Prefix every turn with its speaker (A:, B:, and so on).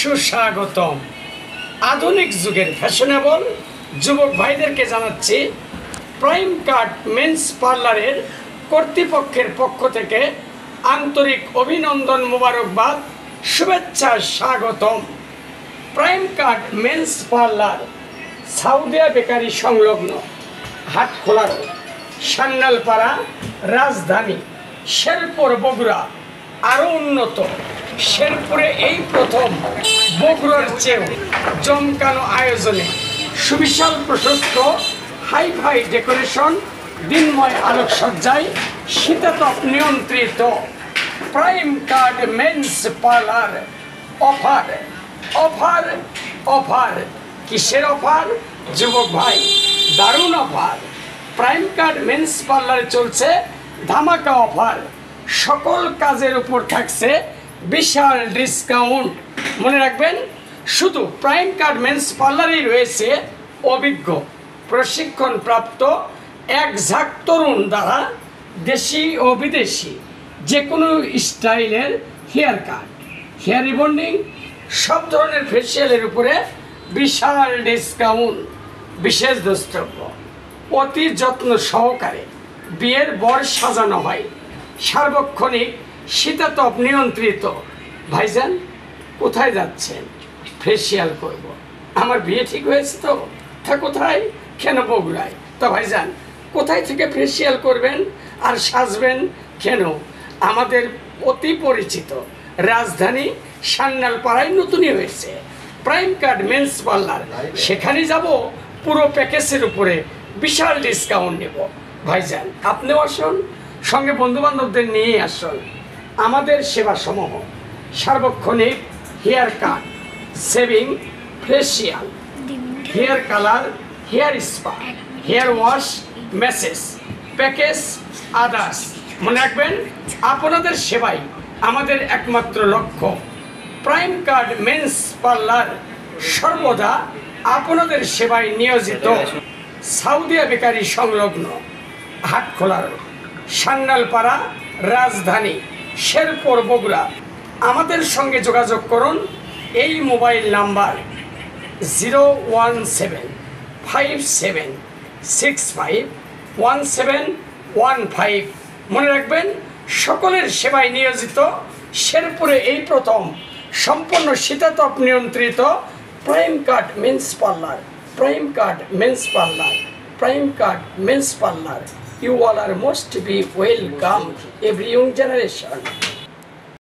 A: সুস্বাগতম। আধুনিক যুগের ফ্যাশনেবল যুবক ভাইদেরকে জানাচ্ছি প্রাইম কাট মেন্স পার্লারের কর্তৃপক্ষের পক্ষ থেকে আন্তরিক অভিনন্দন, মোবারকবাদ, শুভেচ্ছা, স্বাগতম। Prime cut men's parlour Saudia bakery সংলগ্ন হাটখোলা রোড, সান্যালপাড়া, রাজধানী, শেরপুর, বগুড়া। আরও উন্নত, শেরপুরে এই প্রথম বগুড়ার চেয়েও জমকানো আয়োজনে সুবিশাল প্রশস্ত হাইফাই ডেকোরেশন, দিনময় আলোকসজ্জায় শীতাতপ নিয়ন্ত্রিত prime cut men's parlour. Offer offer offer. কিসের অফার যুবক ভাই? দারুণ অফার। প্রাইম কাট মেন্স পার্লারে চলছে ধামাকা অফার। সকল কাজের উপর থাকছে বিশাল ডিসকাউন্ট। মনে রাখবেন, শুধু প্রাইম কাট মেন্স পার্লারেই রয়েছে অভিজ্ঞ প্রশিক্ষণপ্রাপ্ত এক ঝাঁক তরুণ দ্বারা দেশি ও বিদেশি যে কোনো স্টাইলের হেয়ার কাট, হেয়ার রিবন্ডিং, সব ধরনের ফেসিয়ালের উপরে বিশাল ডিসকাউন্ট। বিশেষ দ্রষ্টব্য, অতি যত্ন সহকারে বিয়ের বর সাজানো হয়, সার্বক্ষণিক শীতাতপ নিয়ন্ত্রিত। ভাইজান, কোথায় যাচ্ছেন? ফেসিয়াল করব। আমার বিয়ে ঠিক হয়েছে তো। তা কোথায়? কেন বগুড়ায়? তা ভাইজান, কোথায় থেকে ফেসিয়াল করবেন আর সাজবেন কেন? আমাদের অতি পরিচিত রাজধানী সান্যালপাড়ায় নতুনই হয়েছে প্রাইম কাট মেন্স পার্লার। সেখানে যাব, পুরো প্যাকেজের উপরে বিশাল ডিসকাউন্ট নেব। ভাইজান, আপনিও আসুন, সঙ্গে বন্ধুবান্ধবদের নিয়ে আসুন। আমাদের সেবাসমূহ সার্বক্ষণিক hair cut, shaving, facial, hair colour, hair spa, hair wash, massage, package, others. মনে রাখবেন, আপনাদের সেবাই আমাদের একমাত্র লক্ষ্য। প্রাইম কাট মেন্স পার্লার সর্বদা আপনাদের সেবায় নিয়োজিত। সাউদিয়া বেকারি সংলগ্ন হাটখোলা রোড, সান্যালপাড়া, রাজধানী, শেরপুর, বগুড়া। আমাদের সঙ্গে যোগাযোগ করুন এই মোবাইল নাম্বার 01757651715। মনে রাখবেন, সকলের সেবায় নিয়োজিত, শেরপুরে এই প্রথম সম্পূর্ণ শীতাতপ নিয়ন্ত্রিত prime cut men's parlour. Prime cut men's parlour, prime cut men's parlour. You all are most to be welcome, every young generation.